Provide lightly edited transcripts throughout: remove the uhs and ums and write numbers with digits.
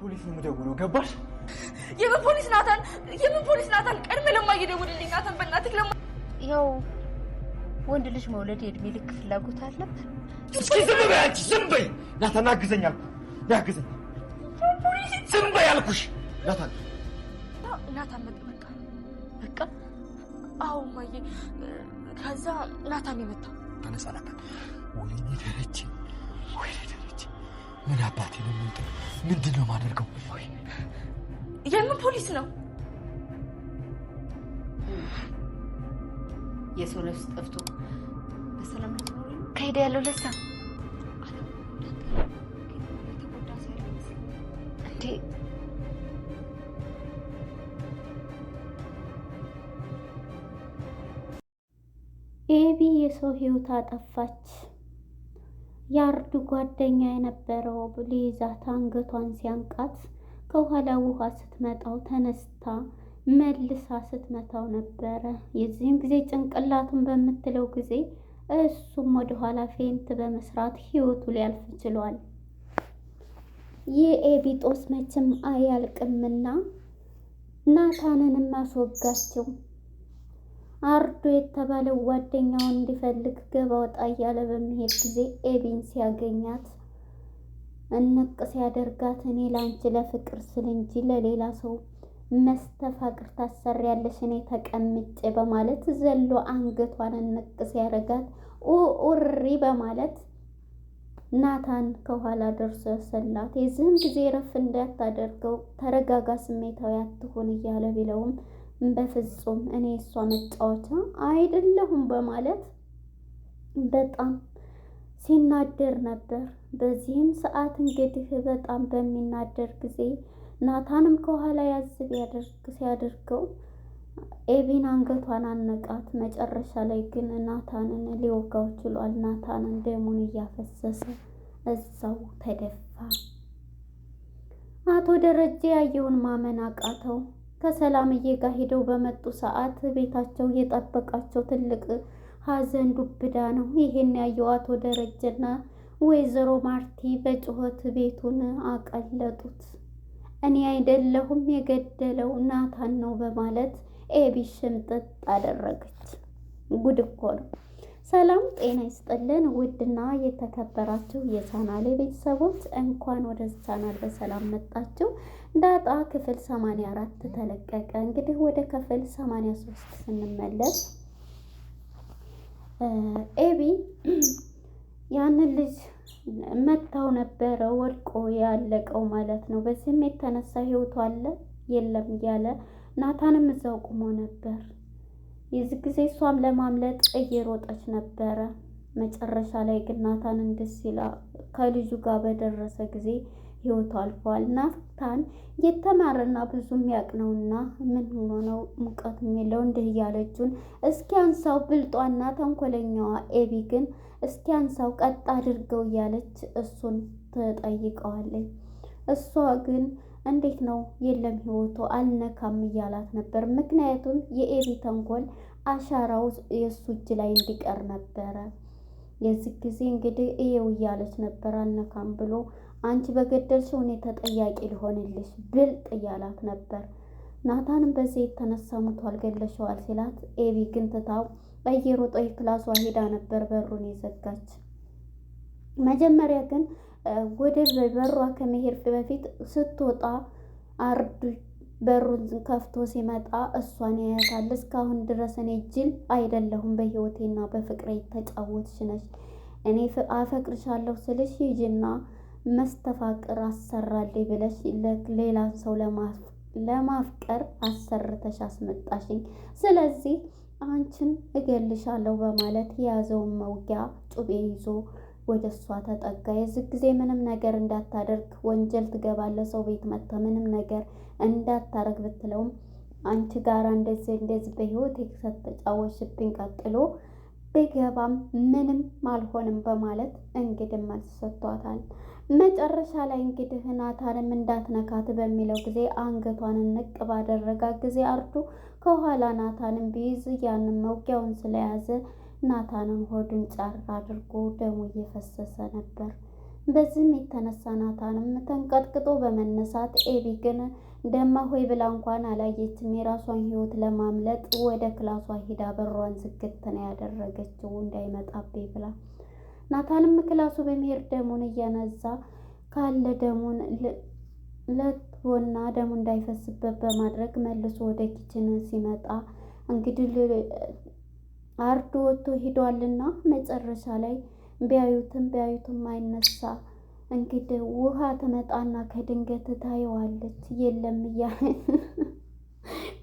ፖሊስ ነው የምደውለው ገባሽ? የምን ፖሊስ ናታን ቀድመህ ለማይደውልልኝ ናታን በእናትህ ያው ወንድ ልጅ መውለድ የእድሜ ልክ ፍላጎት አለበት። እስኪ ዝም በይ አንቺ ዝም በይ። ናታን አግዘኝ አልኩህ ያግዘኝ። ዝም በይ አልኩሽ። ናታን በቃ አዎ ማዬ ከዛ ናታን የመጣው ተነሳ ናታን። ወይኔ ደረጀ ምን አባቴ ነው የምንጠው? ምንድን ነው የማደርገው? የምን ፖሊስ ነው? የሰው ነፍስ ጠፍቶ በሰላም ልትኖሪ ከሄደ ያለው ለሳ እንዴ ኤቢ የሰው ህይወት አጠፋች። ያርዱ ጓደኛ የነበረው ሊይዛት አንገቷን ሲያንቃት ከኋላ ውሃ ስትመጣው ተነስታ መልሳ ስትመታው ነበረ። የዚህም ጊዜ ጭንቅላቱን በምትለው ጊዜ እሱም ወደኋላ ፌንት በመስራት ህይወቱ ሊያልፍ ችሏል። የኤቢ ጦስ መቼም አያልቅምና ናታንንም አስወጋቸው። አርዶ የተባለው ጓደኛውን እንዲፈልግ ገባ ወጣ እያለ በሚሄድ ጊዜ ኤቢን ሲያገኛት እንቅ ሲያደርጋት እኔ ላንቺ ለፍቅር ስል እንጂ ለሌላ ሰው መስተፋቅር ታሰሪያለሽ እኔ ተቀምጬ በማለት ዘሎ አንገቷን እንቅ ሲያደርጋት ኡሪ በማለት ናታን ከኋላ ደርሶ ያሰላት። የዚህም ጊዜ ረፍ እንዳታደርገው ተረጋጋ፣ ስሜታዊ አትሆን እያለ ቢለውም በፍጹም እኔ እሷ መጫወቻ አይደለሁም በማለት በጣም ሲናደር ነበር። በዚህም ሰዓት እንግዲህ በጣም በሚናደር ጊዜ ናታንም ከኋላ ያዝ ሲያደርገው ኤቢን አንገቷን አነቃት። መጨረሻ ላይ ግን ናታንን ሊወጋው ችሏል። ናታንን ደሙን እያፈሰሰ እዛው ተደፋ። አቶ ደረጀ ያየውን ማመን አቃተው። ከሰላምዬ ጋር ሄደው በመጡ ሰዓት ቤታቸው የጠበቃቸው ትልቅ ሀዘን ዱብዳ ነው። ይሄን ያየው አቶ ደረጀና ወይዘሮ ማርቲ በጩኸት ቤቱን አቀለጡት። እኔ አይደለሁም የገደለው ናታን ነው በማለት ኤቢ ሽምጥጥ አደረገች። ጉድ እኮ ነው። ሰላም ጤና ይስጥልን ውድና የተከበራችሁ የቻናሌ ቤተሰቦች እንኳን ወደ ቻናል በሰላም መጣችሁ። ዳጣ ክፍል 84 ተለቀቀ። እንግዲህ ወደ ክፍል 83 ስንመለስ ኤቢ ያንን ልጅ መታው ነበረ ወድቆ ያለቀው ማለት ነው። በዚህም የተነሳ ህይወቱ አለ የለም እያለ ናታንም እዛው ቆሞ ነበር። የዚህ ጊዜ እሷም ለማምለጥ እየሮጠች ነበረ። መጨረሻ ላይ ግን ናታን እንድሲላ ከልጁ ጋር በደረሰ ጊዜ ህይወቱ አልፏል። ናታን የተማረና ብዙ የሚያቅነውና ምን ሆኖ ነው ሙቀት የሚለው እንዲህ እያለችውን እስኪ አንሳው ብልጧና ተንኮለኛዋ ኤቢ ግን እስኪ አንሳው ቀጥ አድርገው እያለች እሱን ትጠይቀዋለች። እሷ ግን እንዴት ነው የለም ህይወቱ አልነካም እያላት ነበር። ምክንያቱም የኤቢ ተንኮል አሻራው የእሱ እጅ ላይ እንዲቀር ነበረ። የዚህ ጊዜ እንግዲህ እየው እያለች ነበር አልነካም ብሎ አንቺ በገደልሽው እኔ ተጠያቂ ሊሆንልሽ ብልጥ እያላት ነበር። ናታንም በዚህ የተነሳ ሙቷል ገለሸዋል ሲላት ኤቢ ግን ትታው በየሮጦይ ክላሷ ሄዳ ነበር በሩን የዘጋች። መጀመሪያ ግን ወደ በሯ ከመሄድ በፊት ስትወጣ አርዱ በሩን ከፍቶ ሲመጣ እሷን ያያታል። እስካሁን ድረስ እኔ ጅል አይደለሁም በህይወቴና በፍቅሬ ተጫወትሽ ነሽ። እኔ አፈቅርሻለሁ ስልሽ ሂጂና መስተፋቅር አሰራልኝ ብለሽ ሌላ ሰው ለማፍቀር አሰርተሽ አስመጣሽኝ። ስለዚህ አንቺን እገልሻለሁ በማለት የያዘውን መውጊያ ጩቤ ይዞ ወደ እሷ ተጠጋ። የዚህ ጊዜ ምንም ነገር እንዳታደርግ ወንጀል ትገባለህ፣ ሰው ቤት መጥታ ምንም ነገር እንዳታረግ ብትለውም አንቺ ጋር እንደዚህ በህይወት ከተጫወትሽብኝ ቀጥሎ ቢገባም ምንም አልሆንም በማለት እንግዲህ መልስ ሰጥቷታል። መጨረሻ ላይ እንግዲህ ናታንም እንዳትነካት በሚለው ጊዜ አንገቷን ንቅ ባደረጋ ጊዜ አርዱ ከኋላ ናታንን ቢይዝ ያንን መውጊያውን ስለያዘ ናታንን ሆዱን ጫር አድርጎ ደሙ እየፈሰሰ ነበር። በዚህም የተነሳ ናታንም ተንቀጥቅጦ በመነሳት ኤቢ ግን ደማ ሆይ ብላ እንኳን አላየችም። የራሷን ህይወት ለማምለጥ ወደ ክላሷ ሂዳ በሯን ዝግት ነው ያደረገችው እንዳይመጣብኝ ብላ። ናታንም ክላሱ በመሄድ ደሙን እያነዛ ካለ ደሙን ለቶና ደሙ እንዳይፈስበት በማድረግ መልሶ ወደ ኪችን ሲመጣ እንግዲህ አርዶ ወጥቶ ሂዷልና መጨረሻ ላይ ቢያዩትም አይነሳ። እንግዲህ ውሃ ትመጣና ከድንገት ታየዋለች። የለም እያለ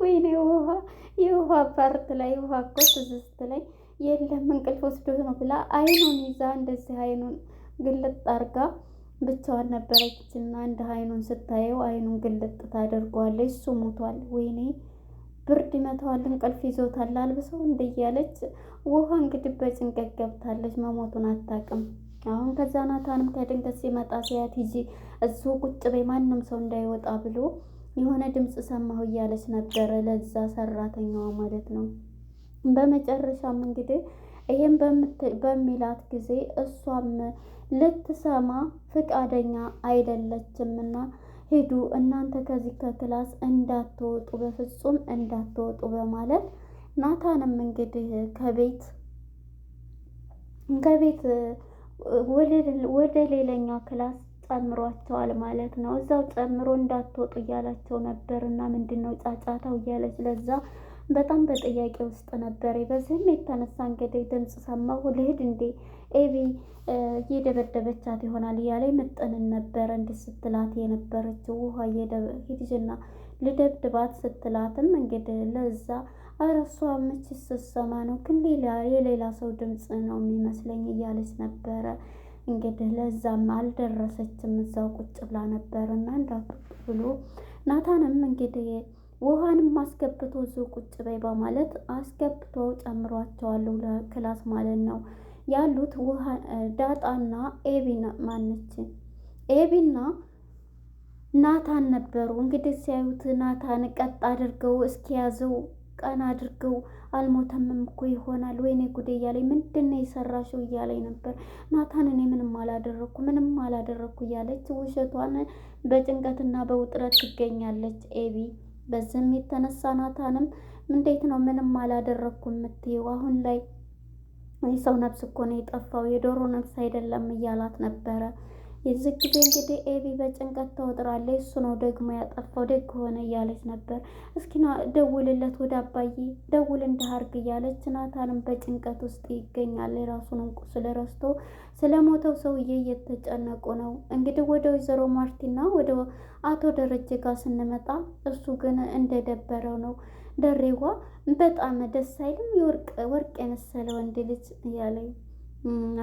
ወይኔ የውሃ ፓርት ላይ ውሃ እኮ ትዝስት ላይ የለም እንቅልፍ ወስዶት ነው ብላ አይኑን ይዛ እንደዚህ አይኑን ግልጥ አርጋ ብቻዋን ነበረችና እንደ አይኑን ስታየው አይኑን ግልጥ ታደርገዋለች። እሱ ሞቷል። ወይኔ ብርድ ይመታዋል፣ እንቅልፍ ይዞታል፣ አልብሰው እንደያለች ውሃ እንግዲህ በጭንቀት ገብታለች። መሞቱን አታውቅም። አሁን ከዛ ናታንም ከድንገት ሲመጣ ሲያት ሂጂ እዚሁ ቁጭ በይ ማንም ሰው እንዳይወጣ ብሎ የሆነ ድምፅ ሰማሁ እያለች ነበረ፣ ለዛ ሰራተኛዋ ማለት ነው። በመጨረሻም እንግዲህ ይሄን በሚላት ጊዜ እሷም ልትሰማ ፍቃደኛ አይደለችምና ሂዱ እናንተ ከዚህ ከክላስ እንዳትወጡ፣ በፍጹም እንዳትወጡ በማለት ናታንም እንግዲህ ከቤት ወደ ሌላኛው ክላስ ጨምሯቸዋል ማለት ነው። እዛው ጨምሮ እንዳትወጡ እያላቸው ነበር እና ምንድነው ጫጫታው እያለች ለዛ በጣም በጥያቄ ውስጥ ነበር። በዚህም የተነሳ እንግዲህ ድምፅ ሰማሁ ልሂድ እንዴ ኤቢ እየደበደበቻት ይሆናል እያለ ምጥንን ነበረ እንዲህ ስትላት የነበረችው ውሃ ሂድና ልደብድባት ስትላትም እንግዲህ ለዛ አረሷ ምች ስትሰማ ነው ግን የሌላ ሰው ድምፅ ነው የሚመስለኝ እያለች ነበረ። እንግዲህ ለዛም አልደረሰችም፣ እዛው ቁጭ ብላ ነበር እና እንዳትወጡ ብሎ ናታንም እንግዲህ ውሃንም አስገብቶ እዚሁ ቁጭ በይ በማለት አስገብቶ ጨምሯቸዋለሁ ለክላስ ማለት ነው ያሉት። ውሃ ዳጣና ኤቢና ማነች ኤቢና ናታን ነበሩ። እንግዲህ ሲያዩት ናታን ቀጥ አድርገው እስኪያዘው ቀን አድርገው አልሞተምም እኮ ይሆናል ወይኔ ጉዴ እያለኝ ምንድነው የሰራሽው እያለኝ ነበር። ናታን እኔ ምንም አላደረኩ እያለች ውሸቷን በጭንቀትና በውጥረት ትገኛለች ኤቢ። በዚህም የተነሳ ናታንም እንዴት ነው ምንም አላደረኩ የምትይው? አሁን ላይ የሰው ነፍስ እኮ ነው የጠፋው የዶሮ ነፍስ አይደለም እያላት ነበረ። የዚህ ጊዜ እንግዲህ ኤቢ በጭንቀት ተወጥራለች። እሱ ነው ደግሞ ያጠፋው ደግ ሆነ እያለች ነበር። እስኪ ደውልለት ወደ አባዬ ደውል እንዳርግ እያለች ናታንም በጭንቀት ውስጥ ይገኛል። የራሱን ቁስል ረስቶ ስለሞተው ሰውዬ እየተጨነቁ ነው። እንግዲህ ወደ ወይዘሮ ማርቲና ወደ አቶ ደረጀ ጋር ስንመጣ እሱ ግን እንደደበረው ነው። ደሬዋ በጣም ደስ አይልም ወርቅ የመሰለ ወንድ ልጅ እያለኝ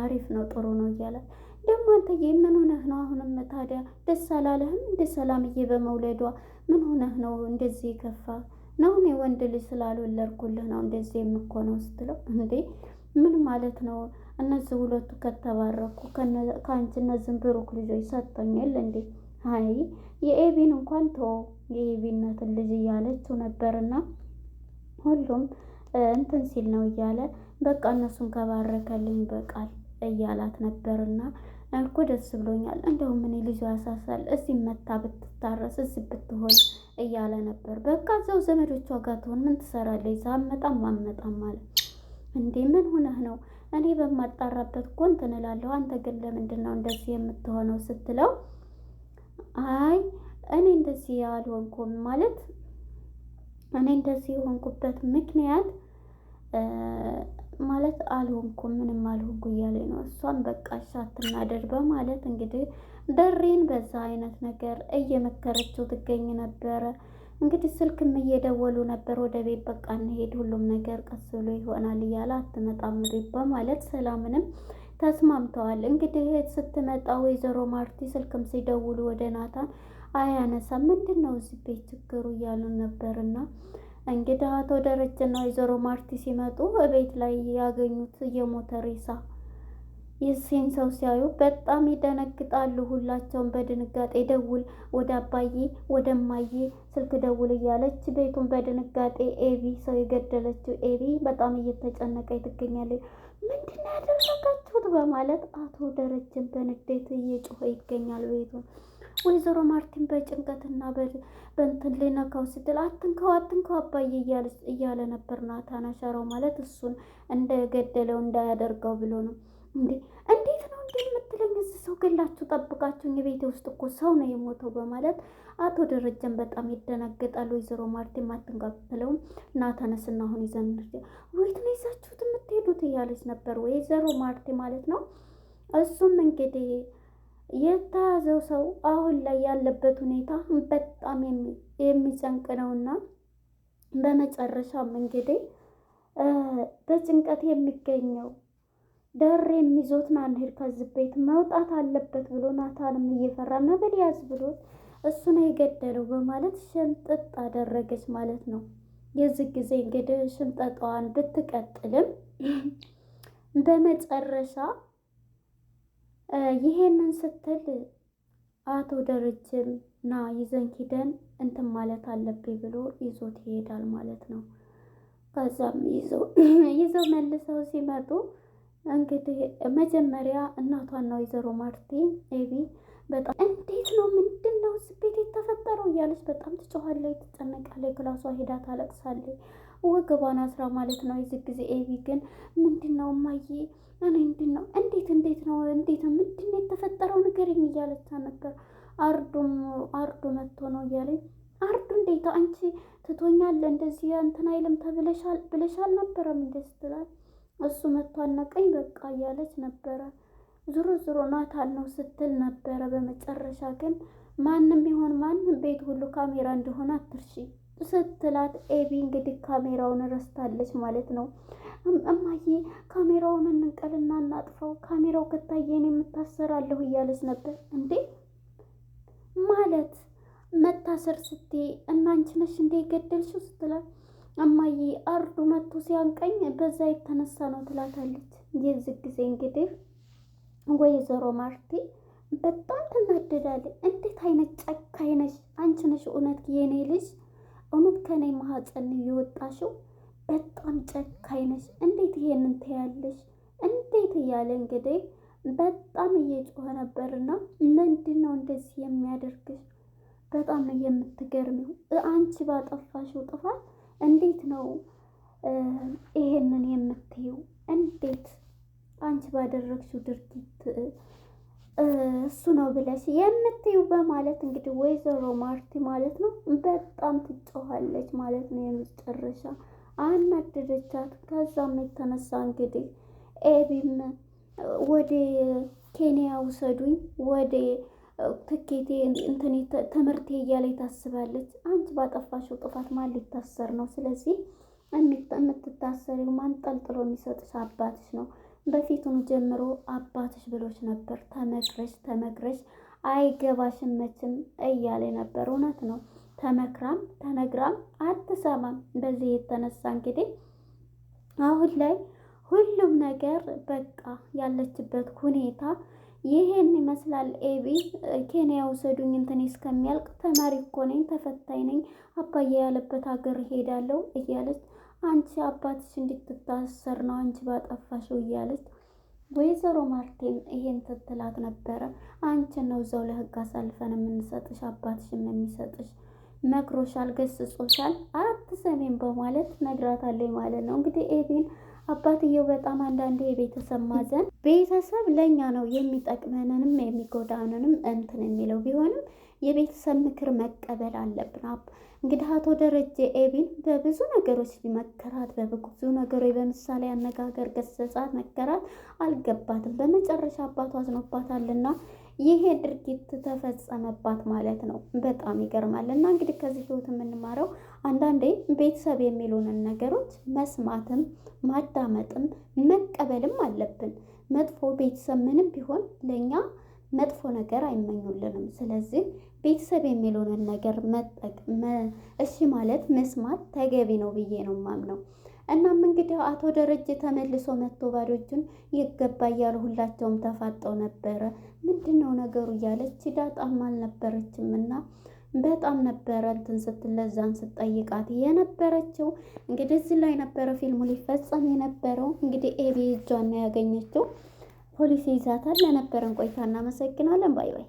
አሪፍ ነው ጥሩ ነው እያለ ደግሞ አንተዬ ምን ሆነህ ነው? አሁንም ታዲያ ደስ አላለህም? እንደ ሰላምዬ በመውለዷ ምን ሆነህ ነው እንደዚህ የከፋ ነው? እኔ ወንድ ልጅ ስላልወለድኩልህ ነው እንደዚህ የምኮነው ስትለው፣ እንዴ ምን ማለት ነው? እነዚህ ሁለቱ ከተባረኩ ከአንቺ እነዚህን ብሩክ ልጆች ሰጥቶኛል እንዴ? አይ የኤቢን እንኳን ተወው የኤቢነትን ልጅ እያለችው ነበርና ሁሉም እንትን ሲል ነው እያለ በቃ እነሱን ከባረከልኝ በቃል እያላት ነበርና እኮ ደስ ብሎኛል። እንደውም እኔ ልጇ ያሳሳል እዚህ መታ ብትታረስ እዚህ ብትሆን እያለ ነበር። በቃ እዛው ዘመዶቿ ጋር ትሆን ምን ትሰራለች? ዛመጣም ማመጣም ማለት እንዴ ምን ሆነህ ነው? እኔ በማጣራበት እኮ እንትን እላለሁ። አንተ ግን ለምንድን ነው እንደዚህ የምትሆነው ስትለው፣ አይ እኔ እንደዚህ ያልሆንኩም ማለት እኔ እንደዚህ የሆንኩበት ምክንያት ማለት አልሆንኩም ምንም አልሆንኩ እያለኝ ነው። እሷን በቃ አትናደድ በማለት እንግዲህ ደሬን በዛ አይነት ነገር እየመከረችው ትገኝ ነበረ። እንግዲህ ስልክም እየደወሉ ነበር ወደ ቤት በቃ እንሄድ ሁሉም ነገር ቀስ ብሎ ይሆናል እያለ አትመጣም ቤት በማለት ሰላምንም ተስማምተዋል። እንግዲህ ስትመጣ ወይዘሮ ማርቲ ስልክም ሲደውሉ ወደ ናታን አያነሳም። ምንድን ነው እዚህ ቤት ችግሩ እያሉ ነበርና እንግዲህ አቶ ደረጀና ወይዘሮ ማርቲ ሲመጡ ቤት ላይ ያገኙት የሞተ ሬሳ የዚህን ሰው ሲያዩ በጣም ይደነግጣሉ። ሁላቸውም በድንጋጤ ደውል ወደ አባዬ ወደ እማዬ ስልክ ደውል እያለች ቤቱን በድንጋጤ ኤቢ ሰው የገደለችው ኤቢ በጣም እየተጨነቀች ትገኛለች። ምንድን ነው ያደረጋችሁት? በማለት አቶ ደረጀን በንዴት እየጮኸ ይገኛል ቤቱን። ወይዘሮ ማርቲን በጭንቀትና በእንትን ሊነካው ስትል አትንከው አባዬ እያለ ነበር ናታን። አሻራው ማለት እሱን እንደገደለው እንዳያደርገው ብሎ ነው። እንዴት ነው እንዴ የምትለኝ? እዚህ ሰው ገላችሁ ጠብቃችሁኝ፣ የቤቴ ውስጥ እኮ ሰው ነው የሞተው በማለት አቶ ደረጀን በጣም ይደነግጣል። ወይዘሮ ማርቲን አትንጋብለውም። ናታንስና አሁን ይዘን ወይት ነው ይዛችሁት የምትሄዱት እያለች ነበር ወይዘሮ ማርቲ ማለት ነው። እሱም እንግዲህ የተያዘው ሰው አሁን ላይ ያለበት ሁኔታ በጣም የሚጨንቅ ነውና በመጨረሻም እንግዲህ በጭንቀት የሚገኘው ደሬ የሚዞት ና እንሂድ ከዚህ ቤት መውጣት አለበት ብሎ ናታንም እየፈራ ነበር ያዝ ብሎት እሱ ነው የገደለው በማለት ሽምጥጥ አደረገች ማለት ነው። የዚህ ጊዜ እንግዲህ ሽምጠጣዋን ብትቀጥልም በመጨረሻ ይሄንን ስትል አቶ ደረጀም ና ይዘን ሂደን እንትን ማለት አለብኝ ብሎ ይዞት ይሄዳል ማለት ነው። ከዛም ይዘው መልሰው ሲመጡ እንግዲህ መጀመሪያ እናቷና ወይዘሮ ማርቲ ኤቢ በጣም እንዴት ነው ምንድን ነው ቤት የተፈጠረው እያለች በጣም ትጮኻለች፣ ትጨነቃለች፣ ክላሷ ሄዳ ታለቅሳለች፣ ወገቧን አስራ ማለት ነው። የዚህ ጊዜ ኤቢ ግን ምንድን ነው እማዬ እኔ እንዴት ነው ምንድን ነው የተፈጠረው ንገረኝ እያለች ነበር። አርዱ መጥቶ ነው እያለኝ አርዱ እንዴት አንቺ ትቶኛል እንደዚህ እንትን አይልም ብለሻል ነበረም እንደዚህ ትላል። እሱ መጥቶ አነቀኝ በቃ እያለች ነበረ። ዙሮ ናታን ነው ስትል ነበረ። በመጨረሻ ግን ማንም ይሆን ማንም ቤት ሁሉ ካሜራ እንደሆነ አትርሺ ስትላት ኤቢ እንግዲህ ካሜራውን ረስታለች ማለት ነው። እማዬ ካሜራውን እንንቀልና እናጥፈው፣ ካሜራው ከታየን የምታሰራለሁ እያለች ነበር። እንዴ ማለት መታሰር ስትይ እናንቺ ነሽ እንደ ገደልሽው ስትላት እማዬ አርዱ መጥቶ ሲያንቀኝ በዛ የተነሳ ነው ትላታለች። የዚህ ጊዜ እንግዲህ ወይዘሮ ማርቲ በጣም ትናደዳለች። እንዴት አይነት ጨካኝ ነሽ አንቺ ነሽ እውነት የኔ ልጅ እውነት ከኔ ማህፀን የወጣሽው በጣም ጨካኝ ነሽ፣ እንዴት ይሄንን ትያለሽ እንዴት እያለ እንግዲህ በጣም እየጮኸ ነበርና ምንድን ነው እንደዚህ የሚያደርግሽ? በጣም ነው የምትገርሚው። አንቺ ባጠፋሽው ጥፋት እንዴት ነው ይሄንን የምትይው? እንዴት አንቺ ባደረግሽው ድርጊት እሱ ነው ብለሽ የምትይው? በማለት እንግዲህ ወይዘሮ ማርቲ ማለት ነው በጣም ትጮኻለች ማለት ነው። የመጨረሻ አናደደቻት። ከዛም የተነሳ እንግዲህ ኤቢም ወደ ኬንያ ውሰዱኝ ወደ ትኬቴ እንትን ትምህርቴ እያለ ታስባለች። አንቺ ባጠፋሽው ጥፋት ማን ሊታሰር ነው? ስለዚህ የምትታሰሪው ማንጠልጥሎ የሚሰጥሽ አባትሽ ነው። በፊቱን ጀምሮ አባትሽ ብሎች ነበር። ተመክረሽ አይገባሽም መቼም እያለ ነበር። እውነት ነው። ተመክራም ተነግራም አትሰማም። በዚህ የተነሳ እንግዲህ አሁን ላይ ሁሉም ነገር በቃ ያለችበት ሁኔታ ይሄን ይመስላል። ኤቢ ኬንያ ውሰዱኝ እንትን እስከሚያልቅ ተማሪ እኮ ነኝ ተፈታኝ ነኝ አባዬ ያለበት ሀገር ሄዳለሁ እያለች አንቺ አባትሽ እንድትታሰር ነው አንቺ ባጠፋሽው እያለች ወይዘሮ ማርቲን ይሄን ትትላት ነበረ። አንቺ ነው እዛው ለህግ አሳልፈን የምንሰጥሽ አባትሽም የሚሰጥሽ መክሮሻል፣ ገስጾሻል፣ አትሰሚም በማለት ነግራታለች ማለት ነው። እንግዲህ ኤቢን አባትየው በጣም አንዳንዴ የቤተሰብ ማዘን ቤተሰብ ለእኛ ነው የሚጠቅመንንም የሚጎዳንንም እንትን የሚለው ቢሆንም የቤተሰብ ምክር መቀበል አለብን። እንግዲህ አቶ ደረጀ ኤቢን በብዙ ነገሮች ሊመከራት በብዙ ነገሮች በምሳሌ አነጋገር ገሰጻት፣ መከራት፣ አልገባትም። በመጨረሻ አባቷ አዝኖባታልና ይሄ ድርጊት ተፈጸመባት ማለት ነው። በጣም ይገርማል። እና እንግዲህ ከዚህ ህይወት የምንማረው አንዳንዴ ቤተሰብ የሚሉንን ነገሮች መስማትም ማዳመጥም መቀበልም አለብን። መጥፎ ቤተሰብ ምንም ቢሆን ለእኛ መጥፎ ነገር አይመኙልንም። ስለዚህ ቤተሰብ የሚሉንን ነገር እሺ ማለት መስማት ተገቢ ነው ብዬ ነው ማምነው። እናም እንግዲህ አቶ ደረጀ ተመልሶ መጥቶ ባዶ እጁን ይገባ እያሉ ሁላቸውም ተፋጠው ነበረ። ምንድን ነው ነገሩ እያለች ዳጣም አልነበረችም እና በጣም ነበረ እንትን ስትል ለዛን ስትጠይቃት የነበረችው። እንግዲህ እዚህ ላይ ነበረ ፊልሙ ሊፈጸም የነበረው። እንግዲህ ኤቢ እጇን ነው ያገኘችው። ፖሊስ ይዛታል። ለነበረን ቆይታ እናመሰግናለን። ባይ ባይ።